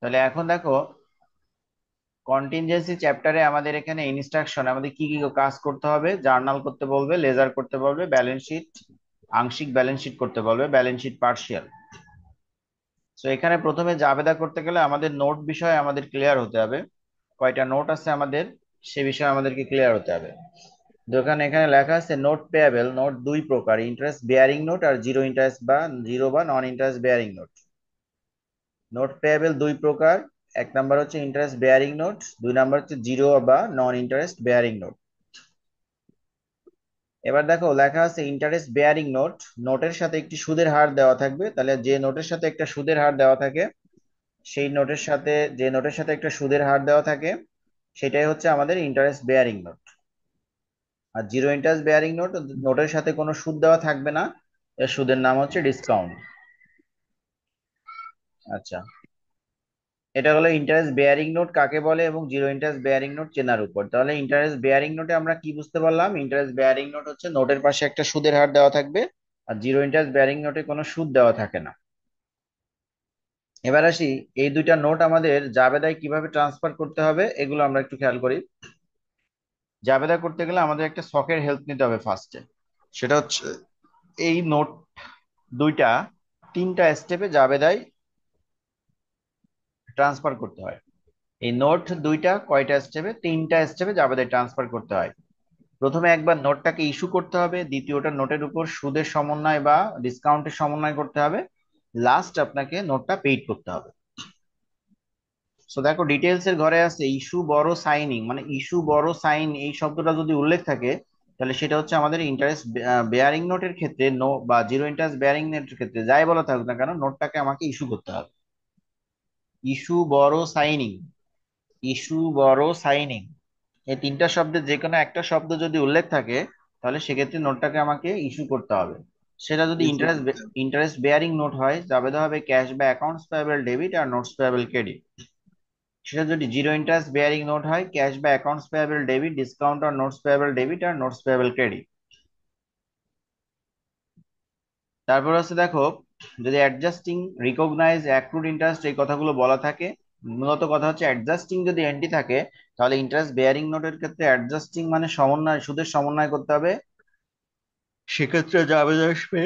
তাহলে এখন দেখো, কন্টিনজেন্সি চ্যাপ্টারে আমাদের এখানে ইনস্ট্রাকশন আমাদের কি কি কাজ করতে হবে: জার্নাল করতে বলবে, লেজার করতে বলবে, ব্যালেন্স শিট, আংশিক ব্যালেন্স শিট করতে বলবে, ব্যালেন্স শিট পার্শিয়াল। তো এখানে প্রথমে জাবেদা করতে গেলে আমাদের নোট বিষয়ে আমাদের ক্লিয়ার হতে হবে। কয়টা নোট আছে আমাদের, সে বিষয়ে আমাদেরকে ক্লিয়ার হতে হবে। দোকান এখানে লেখা আছে নোট পেয়াবেল নোট দুই প্রকার: ইন্টারেস্ট বেয়ারিং নোট আর জিরো ইন্টারেস্ট বা জিরো বা নন ইন্টারেস্ট বেয়ারিং নোট। নোট পেয়াবেল দুই প্রকার: এক নাম্বার হচ্ছে ইন্টারেস্ট বেয়ারিং নোট, দুই নাম্বার হচ্ছে জিরো বা নন ইন্টারেস্ট বেয়ারিং নোট। এবার দেখো লেখা আছে ইন্টারেস্ট বেয়ারিং নোট, নোটের সাথে একটি সুদের হার দেওয়া থাকবে। তাহলে যে নোটের সাথে একটা সুদের হার দেওয়া থাকে, সেই নোটের সাথে যে নোটের সাথে একটা সুদের হার দেওয়া থাকে সেটাই হচ্ছে আমাদের ইন্টারেস্ট বেয়ারিং নোট। আর জিরো ইন্টারেস্ট বেয়ারিং নোট, নোটের সাথে কোনো সুদ দেওয়া থাকবে না, এর সুদের নাম হচ্ছে ডিসকাউন্ট। আচ্ছা, এটা হলো ইন্টারেস্ট বেয়ারিং নোট কাকে বলে এবং জিরো ইন্টারেস্ট বেয়ারিং নোট চেনার উপর। তাহলে ইন্টারেস্ট বেয়ারিং নোটে আমরা কি বুঝতে পারলাম? ইন্টারেস্ট বেয়ারিং নোট হচ্ছে নোটের পাশে একটা সুদের হার দেওয়া থাকবে, আর জিরো ইন্টারেস্ট বেয়ারিং নোটে কোনো সুদ দেওয়া থাকে না। এবার আসি, এই দুইটা নোট আমাদের জাবেদায় কিভাবে ট্রান্সফার করতে হবে এগুলো আমরা একটু খেয়াল করি। জাবেদা করতে গেলে আমাদের একটা শখের হেল্প নিতে হবে ফার্স্টে। সেটা হচ্ছে এই নোট দুইটা তিনটা স্টেপে জাবেদায় ট্রান্সফার করতে হয়। এই নোট দুইটা কয়টা স্টেপে? তিনটা স্টেপে জাবেদায় ট্রান্সফার করতে হয়। প্রথমে একবার নোটটাকে ইস্যু করতে হবে, দ্বিতীয়টা নোটের উপর সুদের সমন্বয় বা ডিসকাউন্টের সমন্বয় করতে হবে, লাস্ট আপনাকে নোটটা পেইড করতে হবে। সো দেখো ডিটেলস এর ঘরে আছে ইস্যু বড় সাইনিং, মানে ইস্যু বড় সাইন এই শব্দটা যদি উল্লেখ থাকে তাহলে সেটা হচ্ছে আমাদের ইন্টারেস্ট বেয়ারিং নোটের ক্ষেত্রে, নো বা জিরো ইন্টারেস্ট বেয়ারিং নোটের ক্ষেত্রে যাই বলা থাকুক না কেন, নোটটাকে আমাকে ইস্যু করতে হবে। ইস্যু বড় সাইনিং, ইস্যু বড় সাইনিং, এই তিনটা শব্দের যে কোনো একটা শব্দ যদি উল্লেখ থাকে তাহলে সেক্ষেত্রে নোটটাকে আমাকে ইস্যু করতে হবে। সেটা যদি ইস্যু ইন্টারেস্ট করতে হবে। ইন্টারেস্ট বেয়ারিং নোট হয় তবে তো হবে ক্যাশ বা অ্যাকাউন্টস পেয়েবল ডেবিট আর নোটস পেয়েবল ক্রেডিট। সেটা যদি জিরো ইন্টারেস্ট বেয়ারিং নোট হয়, ক্যাশ বা অ্যাকাউন্টস পেয়েবল ডেবিট, ডিসকাউন্ট আর নোটস পেয়েবল ডেবিট আর নোটস পেয়েবল ক্রেডিট। তারপর হচ্ছে দেখো, যদি অ্যাডজাস্টিং, রিকগনাইজ, অ্যাক্রুড ইন্টারেস্ট এই কথাগুলো বলা থাকে, মূলত কথা হচ্ছে অ্যাডজাস্টিং যদি এন্ট্রি থাকে তাহলে ইন্টারেস্ট বেয়ারিং নোটের ক্ষেত্রে অ্যাডজাস্টিং মানে সমন্বয়, সুদের সমন্বয় করতে হবে। সেক্ষেত্রে যাবে আসবে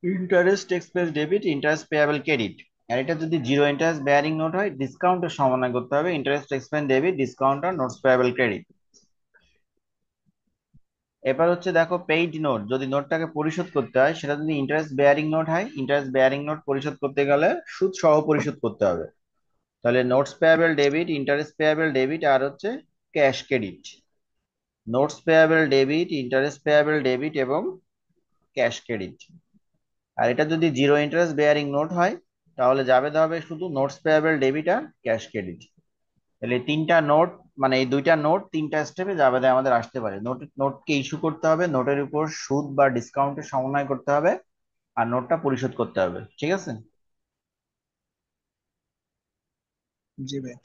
interest expense debit, interest payable credit. আর এটা যদি জিরো ইন্টারেস্ট বেয়ারিং নোট হয়, ডিসকাউন্টের সমন্বয় করতে হবে, ইন্টারেস্ট এক্সপেন্স ডেবিট, ডিসকাউন্ট আর নোটস পেয়াবল ক্রেডিট। এবার হচ্ছে দেখো পেইড নোট, যদি নোটটাকে পরিশোধ করতে হয়, সেটা যদি ইন্টারেস্ট বেয়ারিং নোট হয়, ইন্টারেস্ট বেয়ারিং নোট পরিশোধ করতে গেলে সুদ সহ পরিশোধ করতে হবে। তাহলে notes payable debit, interest payable debit আর হচ্ছে cash credit. Notes payable debit, interest payable debit এবং ক্যাশ ক্রেডিট। আর এটা যদি জিরো ইন্টারেস্ট বেয়ারিং নোট হয় তাহলে যাবে হবে শুধু নোটস পেয়াবল ডেবিট আর ক্যাশ ক্রেডিট। তাহলে এই তিনটা নোট, মানে এই দুইটা নোট তিনটা স্টেপে যাবে আমাদের আসতে পারে। নোটকে ইস্যু করতে হবে, নোটের উপর সুদ বা ডিসকাউন্টের সমন্বয় করতে হবে, আর নোটটা পরিশোধ করতে হবে। ঠিক আছে? জি ভাই।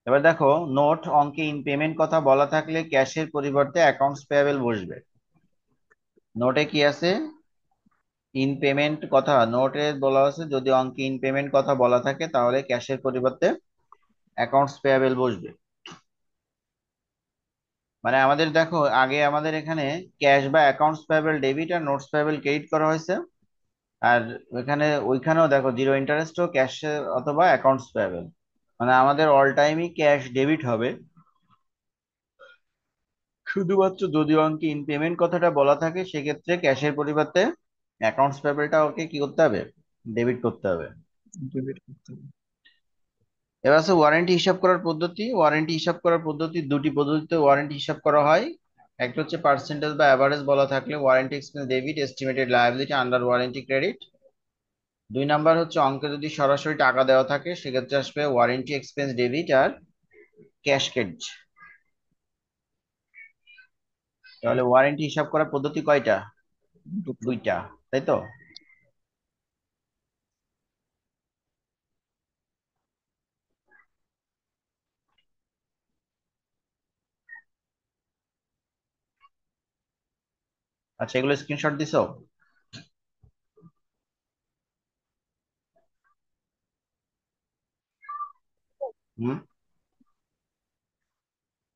এবার দেখো, নোট অঙ্কে ইন পেমেন্ট কথা বলা থাকলে ক্যাশের পরিবর্তে অ্যাকাউন্টস পেয়াবল বসবে। নোটে কি আছে? ইন পেমেন্ট কথা নোটে বলা আছে, যদি অঙ্কে ইন পেমেন্ট কথা বলা থাকে তাহলে ক্যাশের পরিবর্তে অ্যাকাউন্টস পেয়াবল বসবে। মানে আমাদের দেখো আগে আমাদের এখানে ক্যাশ বা অ্যাকাউন্টস পেয়েবল ডেবিট আর নোটস পেয়েবল ক্রেডিট করা হয়েছে। আর ওইখানেও দেখো জিরো ইন্টারেস্টও ক্যাশ অথবা অ্যাকাউন্টস পেয়েবল, মানে আমাদের অল টাইমই ক্যাশ ডেবিট হবে। শুধুমাত্র যদি অঙ্কে ইন পেমেন্ট কথাটা বলা থাকে সেক্ষেত্রে ক্যাশের পরিবর্তে অ্যাকাউন্টস পেয়েবলটা ওকে কি করতে হবে? ডেবিট করতে হবে। ডেবিট করতে হবে। এবার আছে ওয়ারেন্টি হিসাব করার পদ্ধতি। ওয়ারেন্টি হিসাব করার পদ্ধতি দুটি পদ্ধতিতে ওয়ারেন্টি হিসাব করা হয়। একটা হচ্ছে পার্সেন্টেজ বা অ্যাভারেজ বলা থাকলে warranty expense debit, estimated liability under warranty credit. দুই নাম্বার হচ্ছে অঙ্কে যদি সরাসরি টাকা দেওয়া থাকে সেক্ষেত্রে আসবে ওয়ারেন্টি এক্সপেন্স ডেবিট আর ক্যাশ ক্রেডিট। তাহলে ওয়ারেন্টি হিসাব করার পদ্ধতি কয়টা? দুটো। দুইটা, তাই তো? আচ্ছা, এগুলো স্ক্রিনশট দিছো? হুম,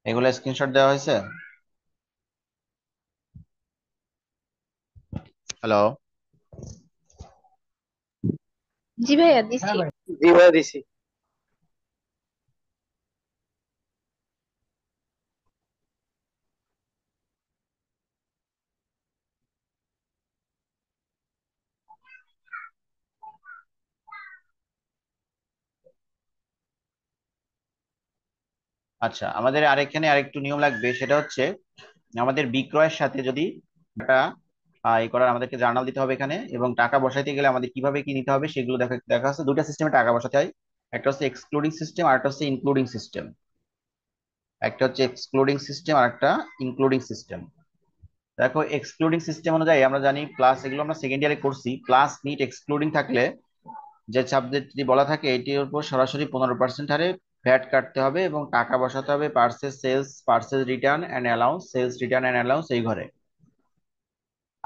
এগুলো স্ক্রিনশট দেওয়া হয়েছে? হ্যালো? জি ভাইয়া দিছি। জি ভাইয়া দিছি। আচ্ছা, আমাদের আরেকখানে আরেকটু নিয়ম লাগবে, সেটা হচ্ছে আমাদের বিক্রয়ের সাথে যদি টাকা ই করার, আমাদেরকে জার্নাল দিতে হবে এখানে, এবং টাকা বসাইতে গেলে আমাদের কিভাবে কি নিতে হবে সেগুলো দেখা দেখা আছে। দুইটা সিস্টেমে টাকা বসাতে হয়, একটা হচ্ছে এক্সক্লুডিং সিস্টেম আর একটা হচ্ছে ইনক্লুডিং সিস্টেম। একটা হচ্ছে এক্সক্লুডিং সিস্টেম আর একটা ইনক্লুডিং সিস্টেম। দেখো, এক্সক্লুডিং সিস্টেম অনুযায়ী আমরা জানি প্লাস, এগুলো আমরা সেকেন্ড ইয়ারে করছি, প্লাস নিট এক্সক্লুডিং থাকলে যে সাবজেক্টটি বলা থাকে এটির উপর সরাসরি 15% হারে ভ্যাট কাটতে হবে এবং টাকা বসাতে হবে purchase sales, purchase return and allowance, sales return and allowance এই ঘরে।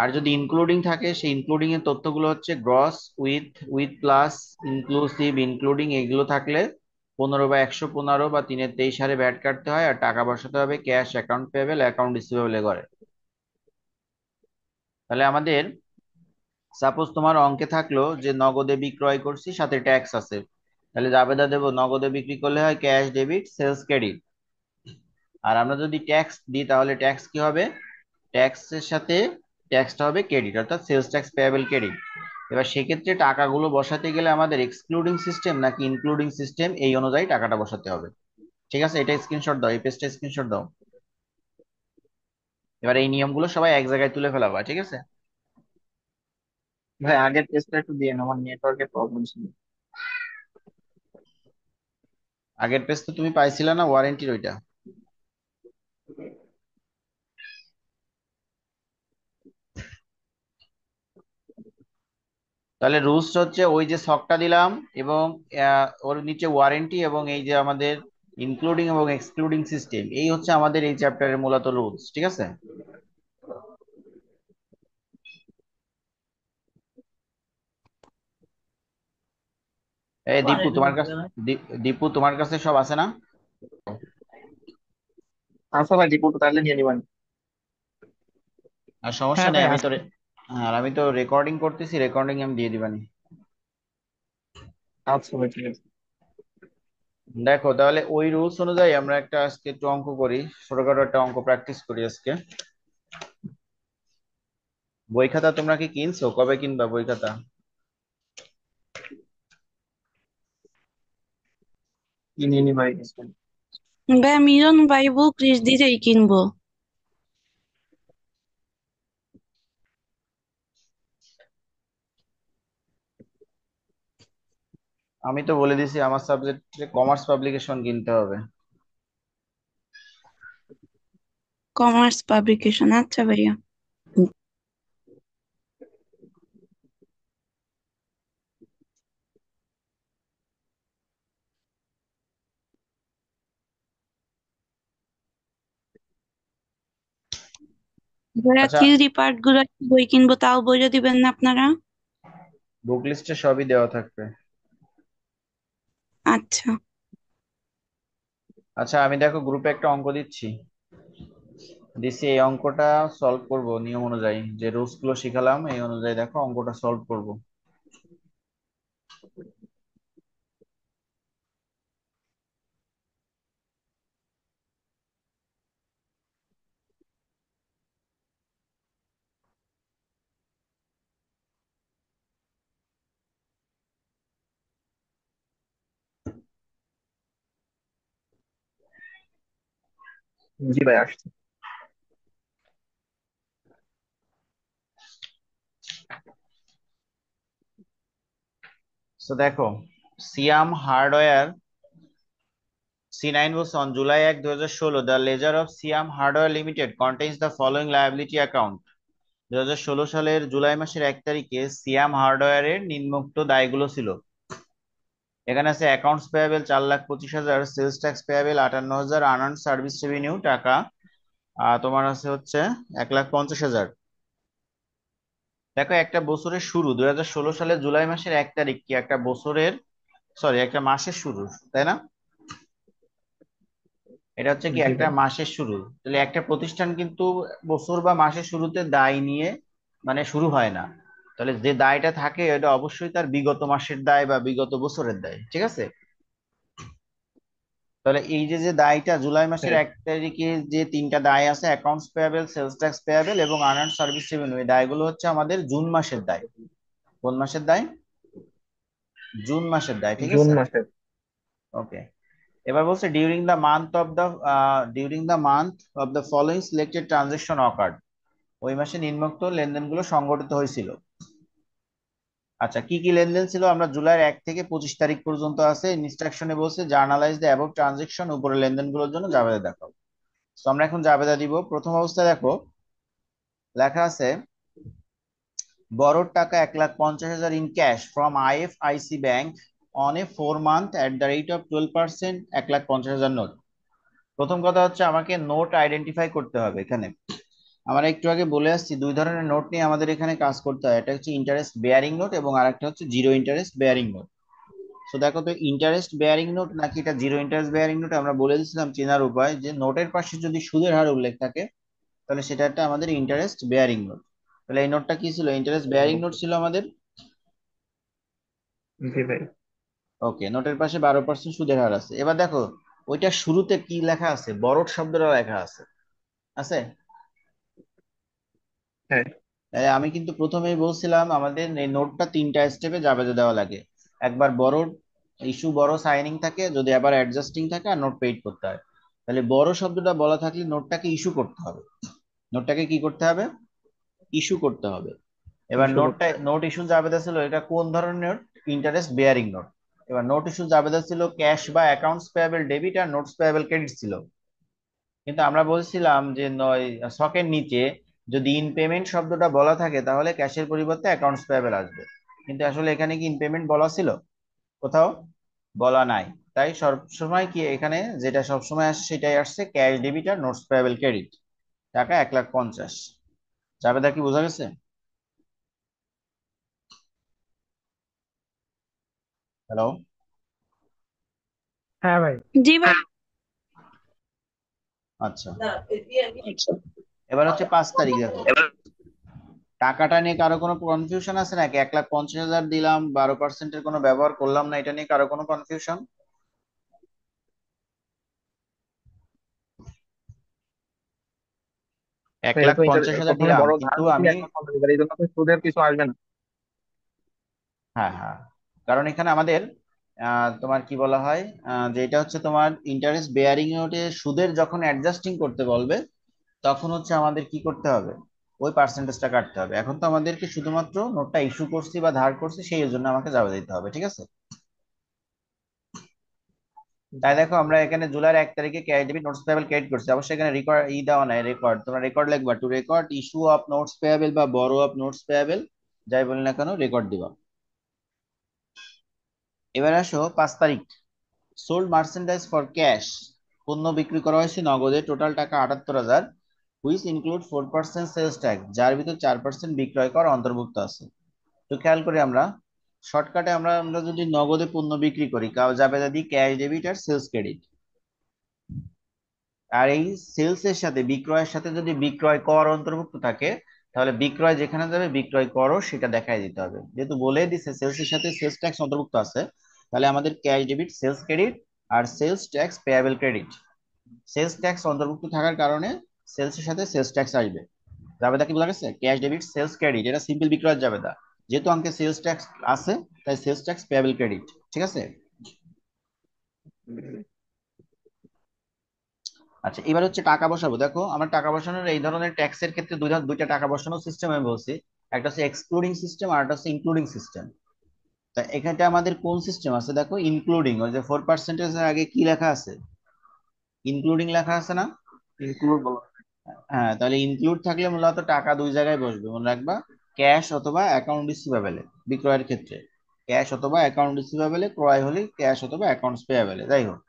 আর যদি ইনক্লুডিং থাকে, সেই ইনক্লুডিং এর তথ্যগুলো হচ্ছে gross, with, with plus, inclusive, including, এগুলো থাকলে 15 বা 115 বা 3-23 হারে ভ্যাট কাটতে হয়, আর টাকা বসাতে হবে cash, account payable, account receivable ঘরে। তাহলে আমাদের সাপোজ তোমার অঙ্কে থাকলো যে নগদে বিক্রয় করছি, সাথে ট্যাক্স আছে, তাহলে জাবেদা দেবো নগদে বিক্রি করলে হয় ক্যাশ ডেবিট, সেলস ক্রেডিট। আর আমরা যদি ট্যাক্স দিই তাহলে ট্যাক্স কি হবে? ট্যাক্সের সাথে ট্যাক্সটা হবে ক্রেডিট, অর্থাৎ সেলস ট্যাক্স পেয়েবল ক্রেডিট। এবার সেক্ষেত্রে টাকাগুলো বসাতে গেলে আমাদের এক্সক্লুডিং সিস্টেম নাকি ইনক্লুডিং সিস্টেম, এই অনুযায়ী টাকাটা বসাতে হবে। ঠিক আছে, এটা স্ক্রিনশট দাও, এই পেজটা স্ক্রিনশট দাও। এবার এই নিয়মগুলো সবাই এক জায়গায় তুলে ফেলাবা, ঠিক আছে? ভাই আগের টেস্টটা একটু দিয়ে আমার নেটওয়ার্কের প্রবলেম ছিল। আগের পেজ তো তুমি পাইছিলা না, ওয়ারেন্টির ওইটা? তাহলে রুলস হচ্ছে ওই যে ছকটা দিলাম, এবং ওর নিচে ওয়ারেন্টি, এবং এই যে আমাদের ইনক্লুডিং এবং এক্সক্লুডিং সিস্টেম, এই হচ্ছে আমাদের এই চ্যাপ্টারের মূলত রুলস, ঠিক আছে? এই দীপু তোমার কাছে, দীপু তোমার কাছে সব আছে না? আচ্ছা ভাই, রিপোর্ট তাহলে নিয়ে নিবেন। আর সমস্যা হ্যাঁ নেই, ভাই আমি তো আছে। আর আমি তো রেকর্ডিং করতেছি, রেকর্ডিং আমি দিয়ে দিবানি। আচ্ছা ভাই ঠিক আছে। দেখো, তাহলে ওই রুলস অনুযায়ী আমরা একটা আজকে একটু অঙ্ক করি, ছোটখাটো একটা অঙ্ক প্র্যাকটিস করি আজকে। বই খাতা তোমরা কি কিনছো? কবে কিনবা বই খাতা? কি নিয়ে নি ভাই? ভাইয়া মিলন ভাই বুক লিস্ট দিতেই কিনবো। আমি তো বলে দিছি আমার সাবজেক্টে কমার্স পাবলিকেশন কিনতে হবে। কমার্স পাবলিকেশন, আচ্ছা ভাইয়া। ভাইয়া আচ্ছা, থিওরি পার্ট গুলো বই কিনবো, তাও বলে দিবেন না আপনারা? বুক লিস্টে সবই দেওয়া থাকবে। আচ্ছা। আচ্ছা, আমি দেখো গ্রুপে একটা অঙ্ক দিচ্ছি, দিচ্ছি, এই অঙ্কটা সলভ করব নিয়ম অনুযায়ী, যে রুলস গুলো শিখালাম এই অনুযায়ী দেখো অঙ্কটা সলভ করব। জি ভাই আসছে। তো দেখো, সিয়াম hardware C9 was on July 1, 2016. The ledger of Siam Hardware Limited contains the following liability account. 2016 সালের জুলাই মাসের 1 তারিখে সিয়াম হার্ডওয়্যারের নিম্নোক্ত দায়গুলো ছিল। এখানে আছে accounts payable 4,25,000, sales tax payable 58,000, unearned service revenue টাকা তোমার আছে হচ্ছে 1,50,000। দেখো একটা বছরের শুরু 2016 সালের জুলাই মাসের 1 তারিখ কি একটা বছরের, সরি একটা মাসের শুরু, তাই না? এটা হচ্ছে কি জি একটা ভাই। মাসের শুরু। তাহলে একটা প্রতিষ্ঠান কিন্তু বছর বা মাসের শুরুতে দায় নিয়ে মানে শুরু হয় না। তাহলে যে দায়টা থাকে এটা অবশ্যই তার বিগত মাসের দায় বা বিগত বছরের দায়, ঠিক আছে? তাহলে এই যে যে দায়টা জুলাই মাসের হ্যাঁ। 1 তারিখে যে তিনটা দায় আছে, অ্যাকাউন্টস পেয়াবেল, সেলস ট্যাক্স পেয়াবেল এবং আনআর্নড সার্ভিস রেভিনিউ, এই দায়গুলো হচ্ছে আমাদের জুন মাসের দায়। কোন মাসের দায়? জুন মাসের দায়, ঠিক জুন আছে। মাসের। ওকে। এবার বলছে during the month of the following selected transaction occurred, ওই মাসে নিম্নোক্ত লেনদেনগুলো সংঘটিত হয়েছিল। আচ্ছা, কি কি লেনদেন ছিল? আমরা জুলাইয়ের 1 থেকে 25 তারিখ পর্যন্ত আছে ইনস্ট্রাকশনে বলছে জার্নালাইজ দ্য অ্যাবভ ট্রানজেকশন, উপরে লেনদেনগুলোর জন্য জাবেদা দেখাও। তো আমরা এখন জাবেদা দিব। প্রথম অবস্থায় দেখো লেখা আছে বড়োর টাকা 1,50,000 in cash from IFIC bank on a 4 month at the rate of 12%, 1,50,000 note. প্রথম কথা হচ্ছে আমাকে নোট আইডেন্টিফাই করতে হবে এখানে। আমরা একটু আগে বলে আসছি দুই ধরনের নোট নিয়ে আমাদের এখানে কাজ করতে হয়, একটা হচ্ছে ইন্টারেস্ট বেয়ারিং নোট এবং আরেকটা হচ্ছে জিরো ইন্টারেস্ট বেয়ারিং নোট। তো দেখো তো ইন্টারেস্ট বেয়ারিং নোট নাকি এটা জিরো ইন্টারেস্ট বেয়ারিং নোট, আমরা বলে দিয়েছিলাম চেনার উপায় যে নোটের পাশে যদি সুদের হার উল্লেখ থাকে তাহলে সেটা একটা আমাদের ইন্টারেস্ট বেয়ারিং নোট। তাহলে এই নোটটা কি ছিল? ইন্টারেস্ট বেয়ারিং নোট ছিল আমাদের। জি ভাই। ওকে, নোটের পাশে 12% সুদের হার আছে। এবার দেখো ওইটা শুরুতে কি লেখা আছে, বরোড শব্দটা লেখা আছে, আছে। হ্যাঁ। আমি কিন্তু প্রথমেই বলছিলাম আমাদের এই নোটটা তিনটা স্টেপে জাবেদা দেওয়া লাগে। একবার বড় ইস্যু, বড় সাইনিং থাকে, যদি আবার অ্যাডজাস্টিং থাকে আর নোট পেইড করতে হয়। তাহলে বড় শব্দটা বলা থাকলে নোটটাকে ইস্যু করতে হবে। নোটটাকে কি করতে হবে? ইস্যু করতে হবে। এবার ইস্যু নোটটা করতে হবে। নোট ইস্যু জাবেদা ছিল এটা কোন ধরনের নোট? Interest bearing note. এবার নোট ইস্যু জাবেদা ছিল ক্যাশ বা অ্যাকাউন্টস পেয়াবেল ডেবিট আর নোটস পেয়াবেল ক্রেডিট ছিল। কিন্তু আমরা বলছিলাম যে নয়, শখের নিচে যদি ইন পেমেন্ট শব্দটা বলা থাকে তাহলে ক্যাশের পরিবর্তে অ্যাকাউন্টস পেয়েবল আসবে। কিন্তু আসলে এখানে কি ইন পেমেন্ট বলা ছিল? কোথাও বলা নাই। তাই সবসময় কি এখানে যেটা সবসময় আসছে সেটাই আসছে, ক্যাশ ডেবিট আর নোটস পেয়েবল ক্রেডিট। টাকা 1,50,000। জাবেদা কি বোঝা গেছে? হ্যালো। হ্যাঁ ভাই। জি ভাই। আচ্ছা, এবার হচ্ছে 5 তারিখ দেখো। টাকাটা নিয়ে কারো কোনো কনফিউশন আছে নাকি? 1,50,000 দিলাম, 12%-এর কোনো ব্যবহার করলাম না, এটা নিয়ে কারো কোনো কনফিউশন? এক এটা লাখ তো পঞ্চাশ হাজার প্রথমে দিলাম বড় ধার কিন্তু নিচ্ছি আমি, এখন 50,000, এই জন্য তো সুদের কিছু আসবে না। হ্যাঁ হ্যাঁ, কারণ এখানে আমাদের তোমার কি বলা হয়, যে এটা হচ্ছে তোমার ইন্টারেস্ট বেয়ারিং নোটে সুদের যখন অ্যাডজাস্টিং করতে বলবে তখন হচ্ছে আমাদের কি করতে হবে, ওই পার্সেন্টেজটা কাটতে হবে। এখন তো আমাদেরকে শুধুমাত্র নোটটা ইস্যু করছি বা ধার করছি সেই জন্য আমাকে যাবে দিতে হবে, ঠিক আছে। তাই দেখো আমরা এখানে জুলাইয়ের 1 তারিখে cash debit notes payable credit করছি, অবশ্যই এখানে রেকর্ড দেওয়া নাই, রেকর্ড তোমরা রেকর্ড লিখবা two record issue of notes payable বা বড় অফ নোটস পেয়েবল, যাই বলি না কেন রেকর্ড দিবা। এবার আসো 5 তারিখ, সোল্ড মার্চেন্ডাইজ ফর ক্যাশ, পণ্য বিক্রি করা হয়েছে নগদে, টোটাল টাকা 78,000, হুইচ ইনক্লুড 4% সেলস ট্যাক্স, যার ভিতর 4% বিক্রয় কর অন্তর্ভুক্ত আছে। তো খেয়াল করি আমরা শর্টকাটে, আমরা আমরা যদি নগদে পণ্য বিক্রি করি কাউ যাবে যদি ক্যাশ ডেবিট আর সেলস ক্রেডিট, আর এই সেলস এর সাথে বিক্রয়ের সাথে যদি বিক্রয় কর অন্তর্ভুক্ত থাকে তাহলে বিক্রয় যেখানে যাবে বিক্রয় করও সেটা দেখাই দিতে হবে। যেহেতু বলে দিছে সেলস এর সাথে সেলস ট্যাক্স অন্তর্ভুক্ত আছে, তাহলে আমাদের ক্যাশ ডেবিট সেলস ক্রেডিট আর sales tax payable credit. Sales ট্যাক্স অন্তর্ভুক্ত থাকার কারণে সেলস এর সাথে সেলস ট্যাক্স আসবে। জাবেদা কি বলা গেছে? ক্যাশ ডেবিট সেলস ক্রেডিট, এটা সিম্পল বিক্রয়ের জাবেদা। যেহেতু অঙ্কে সেলস ট্যাক্স আছে তাই সেলস ট্যাক্স পেয়াবল ক্রেডিট, ঠিক আছে। আচ্ছা, এবার হচ্ছে টাকা বসাবো। দেখো আমরা টাকা বসানোর এই ধরনের ট্যাক্সের ক্ষেত্রে দুইটা টাকা বসানোর সিস্টেম আমি বলছি, একটা হচ্ছে এক্সক্লুডিং সিস্টেম আর একটা হচ্ছে ইনক্লুডিং সিস্টেম। তা এখানটা আমাদের কোন সিস্টেম আছে? দেখো ইনক্লুডিং, ওই যে 4%-এর আগে কি লেখা আছে? ইনক্লুডিং লেখা আছে না? ইনক্লুড বলা। হ্যাঁ, তাহলে ইনক্লুড থাকলে মূলত টাকা দুই জায়গায় বসবে, মনে রাখবা। ক্যাশ অথবা অ্যাকাউন্ট রিসিভেবলে বিক্রয়ের ক্ষেত্রে, ক্যাশ অথবা অ্যাকাউন্ট রিসিভেবলে, ক্রয় হলে ক্যাশ অথবা অ্যাকাউন্টস পেয়াবলে, যাই হোক।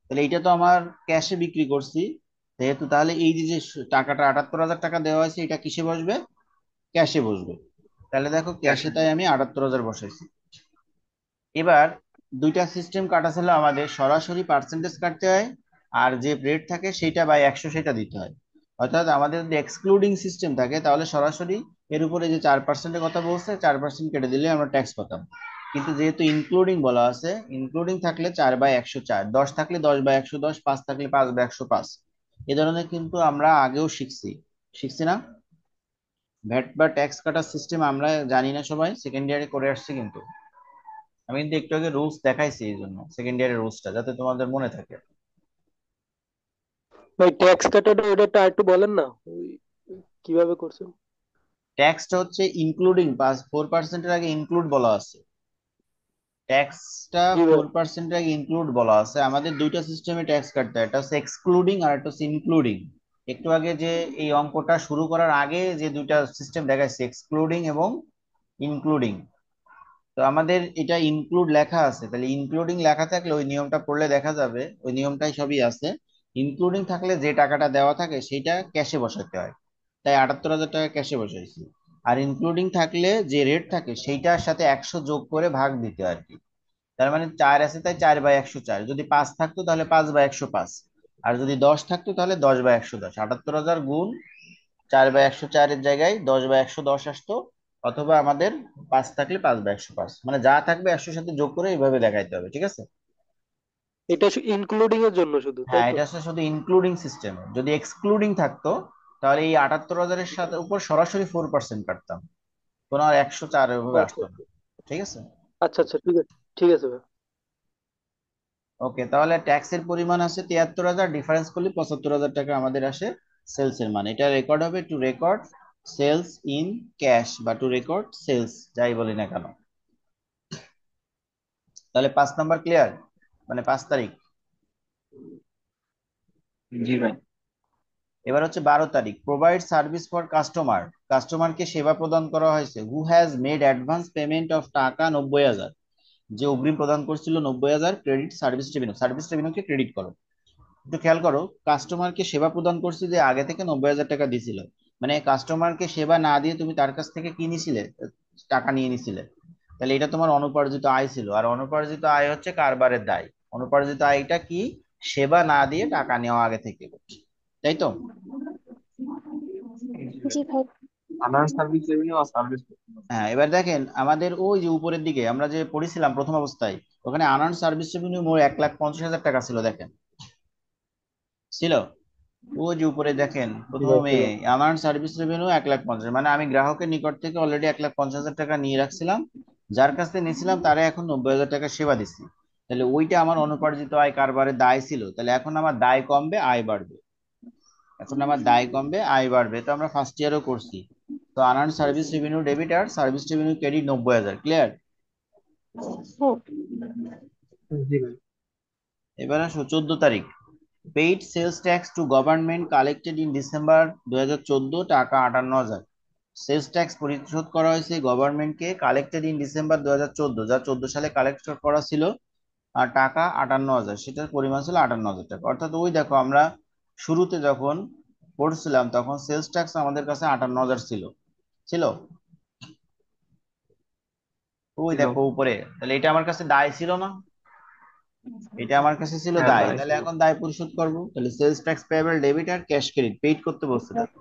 তাহলে এইটা তো আমার ক্যাশে বিক্রি করছি, যেহেতু তাহলে এই যে যে টাকাটা 78,000 টাকা দেওয়া হয়েছে এটা কিসে বসবে? ক্যাশে বসবে। তাহলে দেখো ক্যাশ। ক্যাশে তাই আমি 78,000 বসাইছি। এবার দুইটা সিস্টেম কাটা ছিল আমাদের, সরাসরি পার্সেন্টেজ কাটতে হয়, আর যে রেট থাকে সেটা বাই 100 সেটা দিতে হয়। অর্থাৎ আমাদের যদি এক্সক্লুডিং সিস্টেম থাকে তাহলে সরাসরি এর উপরে যে 4%-এর কথা বলছে 4% কেটে দিলে আমরা ট্যাক্স পাতাম। কিন্তু যেহেতু ইনক্লুডিং বলা আছে, ইনক্লুডিং থাকলে 4/104, 10 থাকলে 10/110, 5 থাকলে 5/105। এ ধরনের কিন্তু আমরা আগেও শিখছি, শিখছি না? ভ্যাট বা ট্যাক্স কাটার সিস্টেম আমরা জানি না, সবাই সেকেন্ড ইয়ারে করে আসছি কিন্তু। আমি কিন্তু একটু আগে রুলস দেখাইছি, এই জন্য সেকেন্ড ইয়ারের রুলসটা যাতে তোমাদের মনে থাকে। ভাই ট্যাক্স কাটাটা ওটা একটু বলেন না, কিভাবে করছেন? ট্যাক্সটা হচ্ছে ইনক্লুডিং, 4%-এর আগে ইনক্লুড বলা আছে। ট্যাক্সটা জি ভাই। 4%-এর আগে ইনক্লুড বলা আছে। আমাদের দুইটা সিস্টেমে ট্যাক্স কাটতে হয়, একটা হচ্ছে এক্সক্লুডিং আর একটা হচ্ছে ইনক্লুডিং। একটু আগে যে এই অঙ্কটা শুরু করার আগে যে দুইটা সিস্টেম দেখাইছে, এক্সক্লুডিং এবং ইনক্লুডিং, তো আমাদের এটা ইনক্লুড লেখা আছে, তাহলে ইনক্লুডিং লেখা থাকলে ওই নিয়মটা পড়লে দেখা যাবে ওই নিয়মটাই সবই আছে। ইনক্লুডিং থাকলে যে টাকাটা দেওয়া থাকে সেটা ক্যাশে বসাতে হয়, তাই 78,000 টাকা ক্যাশে বসাইছি। আর ইনক্লুডিং থাকলে যে রেট থাকে সেইটার সাথে 100 যোগ করে ভাগ দিতে হয় আর কি। তার মানে 4 আছে তাই 4/104, যদি 5 থাকতো তাহলে 5/105, আর যদি 10 থাকতো তাহলে 10/110। 78,000 গুণ 4/104-এর জায়গায় 10/110 আসতো, অথবা আমাদের 5 থাকলে 5/105, মানে যা থাকবে 100-এর সাথে যোগ করে এইভাবে দেখাইতে হবে, ঠিক আছে? এটা ইনক্লুডিং এর জন্য শুধু, তাই হ্যাঁ, তো? এটা আসলে শুধু ইনক্লুডিং সিস্টেম। যদি এক্সক্লুডিং থাকতো তাহলে এই 78,000-এর সাথে উপর সরাসরি 4% কাটতাম, কোনো আর 104 এভাবে আচ্ছা আসতো না। ঠিক আছে? আচ্ছা আচ্ছা, ঠিক আছে, ঠিক আছে ভাই। ওকে, তাহলে ট্যাক্সের পরিমাণ আছে 73,000, ডিফারেন্স করলে 75,000 টাকা আমাদের আসে সেলস এর মান। এটা রেকর্ড হবে to record sales in cash বা টু রেকর্ড সেলস, যাই বলি না কেন। তাহলে 5 নাম্বার ক্লিয়ার, মানে 5 তারিখ। জি ভাই। এবার হচ্ছে 12 তারিখ, প্রোভাইড সার্ভিস ফর কাস্টমার, কাস্টমারকে সেবা প্রদান করা হয়েছে। Who has made advance payment of taka 90,000, যে অগ্রিম প্রদান করছিল 90,000, ক্রেডিট সার্ভিস রেভিনিউ, সার্ভিস রেভিনিউকে ক্রেডিট করো। একটু খেয়াল করো, কাস্টমারকে সেবা প্রদান করছি যে আগে থেকে 90,000 টাকা দিছিল, মানে কাস্টমারকে সেবা না দিয়ে তুমি তার কাছ থেকে কি নিছিলে, টাকা নিয়ে নিছিলে। তাহলে এটা তোমার অনুপার্জিত আয় ছিল, আর অনুপার্জিত আয় হচ্ছে কারবারের দায়। অনুপার্জিত আয়টা কি? সেবা না দিয়ে টাকা নেওয়া আগে থেকে, তাই তো? জি ভাই। জি ভাই। আদার সার্ভিস রেভিনিউ আর সার্ভিস। হ্যাঁ, এবার দেখেন আমাদের ওই যে উপরের দিকে আমরা যে পড়েছিলাম প্রথম অবস্থায়, ওখানে আনআর্ন সার্ভিস রেভিনিউ মোট 1,50,000 টাকা ছিল, দেখেন ছিল। ওই যে উপরে দেখেন জি ভাই প্রথমে ছিল। আমার সার্ভিস রেভিনিউ 1,50,000, মানে আমি গ্রাহকের নিকট থেকে অলরেডি 1,50,000 টাকা নিয়ে রাখছিলাম, যার কাছ থেকে নিয়েছিলাম তারা এখন 90,000 টাকা সেবা দিচ্ছি। তাহলে ওইটা আমার অনুপার্জিত আয় কারবারের দায় ছিল, তাহলে এখন আমার দায় কমবে আয় বাড়বে। এখন আমার দায় কমবে আয় বাড়বে, তো আমরা ফার্স্ট ইয়ারও করছি। তো আনার্ন সার্ভিস রেভিনিউ ডেবিট আর সার্ভিস রেভিনিউ ক্রেডিট 90,000, ক্লিয়ার? হুম। জি ভাই। এবার আসো 14 তারিখ, paid sales tax to government collected in December 2014, টাকা 58,000। সেলস ট্যাক্স পরিশোধ করা হয়েছে গভর্নমেন্টকে, কালেক্টেড ইন ডিসেম্বর 2014, যা 14 সালে কালেক্ট করা ছিল, আর টাকা 58,000, সেটার পরিমাণ ছিল 58,000 টাকা। অর্থাৎ ওই দেখো আমরা শুরুতে যখন পড়ছিলাম তখন সেলস ট্যাক্স আমাদের কাছে 58,000 ছিল, ছিল। ওই ছিল। দেখো উপরে, তাহলে এটা আমার কাছে দায় ছিল না? এটা আমার কাছে ছিল হ্যাঁ দায়, দায় তাহলে ছিল। এখন দায় পরিশোধ করব। তাহলে সেলস ট্যাক্স পেয়েবল ডেবিট আর ক্যাশ ক্রেডিট, পেইড করতে বলছে দেখো।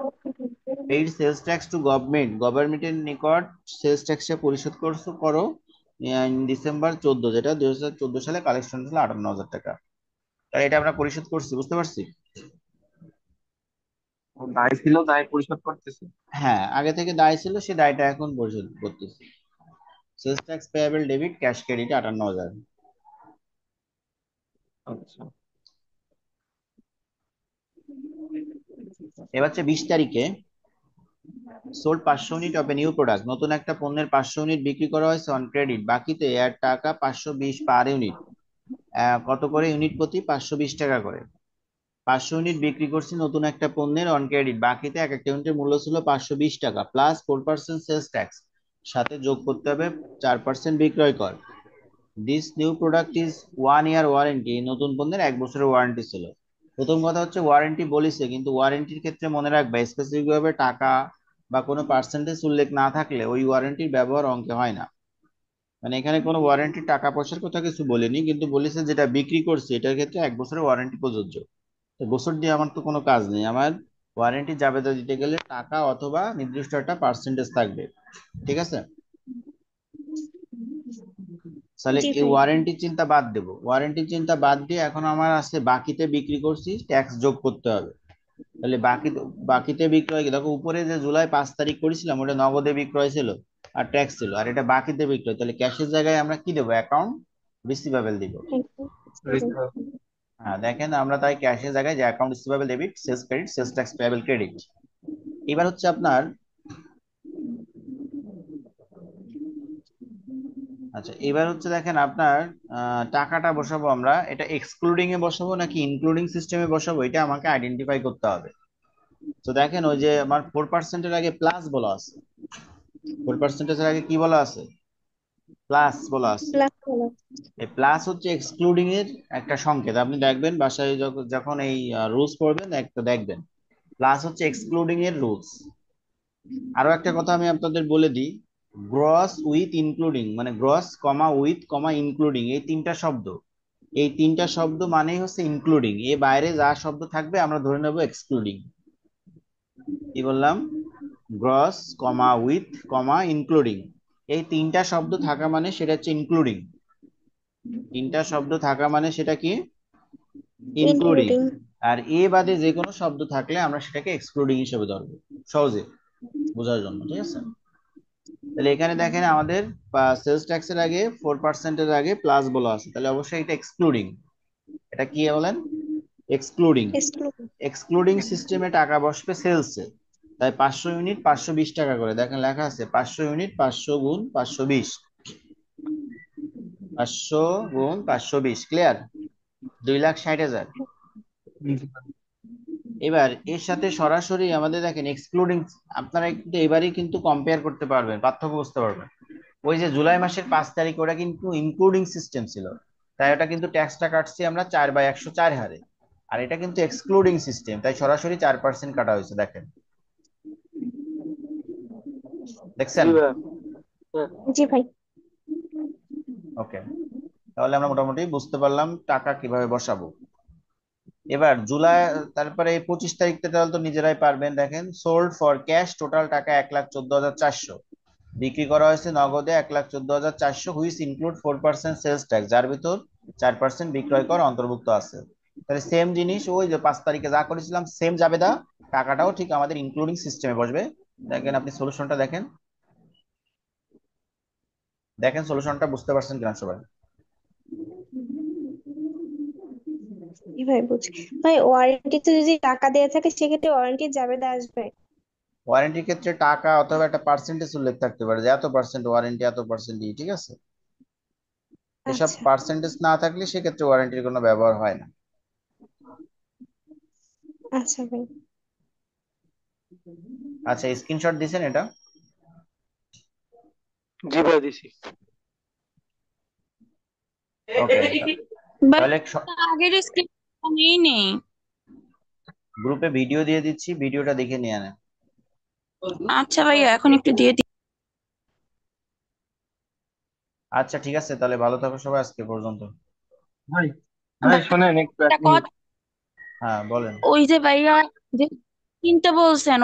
Paid sales tax to government, গভর্নমেন্টের নিকট সেলস ট্যাক্সে পরিশোধ করো ডিসেম্বর 14, যেটা 2014 সালে কালেকশন ছিল 58,000 টাকা। তাহলে এটা আমরা পরিশোধ করছি, বুঝতে পারছি? ও দায় ছিল, দায় পরিশোধ করতেছে। হ্যাঁ, আগে থেকে দায় ছিল, সে দায়টা এখন পরিশোধ করতেছি। Sales tax payable debit cash credit 58,000। আচ্ছা। এবার হচ্ছে 20 তারিখে, sold 500 unit of a new product, নতুন একটা পণ্যের 500 ইউনিট বিক্রি করা হয়েছে অন ক্রেডিট, বাকিতে এর টাকা 520 পার ইউনিট। কত করে ইউনিট প্রতি? 520 টাকা করে। 500 ইউনিট বিক্রি করছি নতুন একটা পণ্যের অন ক্রেডিট, বাকিতে এক একটা ইউনিটের মূল্য ছিল 520 টাকা, প্লাস 4% সেলস ট্যাক্স, সাথে যোগ করতে হবে 4% বিক্রয় কর। This new product is 1 year warranty, নতুন পণ্যের 1 বছরের ওয়ারেন্টি ছিল। প্রথম কথা হচ্ছে ওয়ারেন্টি বলিছে, কিন্তু ওয়ারেন্টির ক্ষেত্রে মনে রাখবে স্পেসিফিক ভাবে টাকা বা কোনো পার্সেন্টেজ উল্লেখ না থাকলে ওই ওয়ারেন্টির ব্যবহার অঙ্কে হয় না। মানে এখানে কোনো ওয়ারেন্টি টাকা পয়সার কথা কিছু বলেনি, কিন্তু বলেছে যেটা বিক্রি করছে এটার ক্ষেত্রে 1 বছরের ওয়ারেন্টি প্রযোজ্য। তো বছর দিয়ে আমার তো কোনো কাজ নেই, আমার ওয়ারেন্টি জাবেদা দিতে গেলে টাকা অথবা নির্দিষ্ট একটা পার্সেন্টেজ থাকবে। ঠিক আছে, তাহলে জি এই ভাই। ওয়ারেন্টির চিন্তা বাদ দেবো, ওয়ারেন্টির চিন্তা বাদ দিয়ে এখন আমার আছে বাকিতে বিক্রি করছি, ট্যাক্স যোগ করতে হবে। তাহলে বাকিতে বিক্রয় কি, দেখো উপরে যে জুলাই 5 তারিখ করেছিলাম ওটা নগদে বিক্রয় ছিল আর ট্যাক্স ছিল, আর এটা বাকিতে বিক্রয়, তাহলে ক্যাশের জায়গায় আমরা কি দেবো, অ্যাকাউন্ট রিসিভেবল দিব। রিসিভার। হ্যাঁ দেখেন, আমরা তাই ক্যাশের জায়গায় যে account receivable debit, sales credit, sales tax payable credit. এবার হচ্ছে আপনার, আচ্ছা এবার হচ্ছে দেখেন আপনার টাকাটা বসাবো আমরা, এটা এক্সক্লুডিং এ বসাবো নাকি ইনক্লুডিং সিস্টেমে বসাবো, এটা আমাকে আইডেন্টিফাই করতে হবে। তো দেখেন ওই যে আমার 4%-এর আগে প্লাস বলা আছে, 4%-এর আগে কি বলা আছে, প্লাস বলা আছে। প্লাস হলো। এই প্লাস হচ্ছে এক্সক্লুডিং এর একটা সংকেত, আপনি দেখবেন বাসায় যখন যখন এই রুলস পড়বেন একটা দেখবেন, প্লাস হচ্ছে এক্সক্লুডিং এর রুলস। আরো একটা কথা আমি আপনাদের বলে দিই, গ্রস উইথ ইনক্লুডিং, মানে gross comma with comma including, এই তিনটা শব্দ মানেই হচ্ছে ইনক্লুডিং, এর বাইরে যা শব্দ থাকবে আমরা ধরে নেব এক্সক্লুডিং। কি বললাম, gross comma with comma including, এই তিনটা শব্দ থাকা মানে সেটা হচ্ছে ইনক্লুডিং, তিনটা শব্দ থাকা মানে সেটা কি, ইনক্লুডিং। ইনক্লুডিং। আর এ বাদে যে কোনো শব্দ থাকলে আমরা সেটাকে এক্সক্লুডিং হিসেবে ধরবো, সহজে বোঝার জন্য। ঠিক আছে, তাহলে এখানে দেখেন আমাদের সেলস ট্যাক্সের আগে 4%-এর আগে প্লাস বলা আছে, তাহলে অবশ্যই এটা এক্সক্লুডিং। এটা কি বলেন, এক্সক্লুডিং। এক্সক্লুডিং। এক্সক্লুডিং সিস্টেমে টাকা বসবে সেলসে, তাই 500 ইউনিট 520 টাকা করে, দেখেন লেখা আছে 500 ইউনিট 500 গুণ 520, 500 গুণ 520, ক্লিয়ার, 2,60,000। এবার এর সাথে সরাসরি আমাদের দেখেন এক্সক্লুডিং, আপনারা কিন্তু এবারই কিন্তু কম্পেয়ার করতে পারবেন, পার্থক্য বুঝতে পারবেন। ওই যে জুলাই মাসের 5 তারিখ ওটা কিন্তু ইনক্লুডিং সিস্টেম ছিল, তাই ওটা কিন্তু ট্যাক্সটা কাটছি আমরা 4/104 হারে, আর এটা কিন্তু এক্সক্লুডিং সিস্টেম, তাই সরাসরি 4% কাটা হয়েছে, দেখেন, দেখছেন। জি ভাই। হ্যাঁ। জি ভাই। ওকে, তাহলে আমরা মোটামুটি বুঝতে পারলাম টাকা কিভাবে বসাবো। এবার জুলাই, তারপরে এই 25 তারিখটা তাহলে তো নিজেরাই পারবেন, দেখেন সোল্ড ফর ক্যাশ, টোটাল টাকা 1,14,400, বিক্রি করা হয়েছে নগদে 1,14,400, হুইচ ইনক্লুড 4% সেলস ট্যাক্স, যার ভিতর 4% বিক্রয় কর অন্তর্ভুক্ত আছে। তাহলে সেম জিনিস ওই যে 5 তারিখে যা করেছিলাম সেম জাবেদা, টাকাটাও ঠিক আমাদের ইনক্লুডিং সিস্টেমে বসবে। দেখেন আপনি সলিউশনটা দেখেন, দেখেন সলিউশনটা বুঝতে পারছেন কিনা সবাই। জি ভাই বুঝি। ভাই ওয়ারেন্টিতে যদি টাকা দেওয়া থাকে সেক্ষেত্রে ওয়ারেন্টি যাবে না আসবে? ওয়ারেন্টির ক্ষেত্রে টাকা অথবা একটা পার্সেন্টেজ উল্লেখ থাকতে পারে যে এত পার্সেন্ট ওয়ারেন্টি, এত পার্সেন্ট, ঠিক আছে। এসব আচ্ছা। পার্সেন্টেজ না থাকলে সেক্ষেত্রে ওয়ারেন্টির কোনো ব্যবহার হয় না। আচ্ছা ভাই। আচ্ছা স্ক্রিনশট দিছেন এটা, জি ভাই দিছি। ওকে, ভাই তাহলে আগের স্ক্রিপ্ট নেই নেই। গ্রুপে ভিডিও দিয়ে দিচ্ছি, ভিডিওটা দেখে নিয়ে নেন। আচ্ছা ভাইয়া এখন একটু দিয়ে দিই। আচ্ছা ঠিক আছে, তাহলে ভালো থাকো সবাই আজকে পর্যন্ত। ভাই, ভাই ভাই, শোনেন একটু এক একটা মিনিট। কথা, হ্যাঁ বলেন। ওই যে ভাইয়া যে কিনতে বলছেন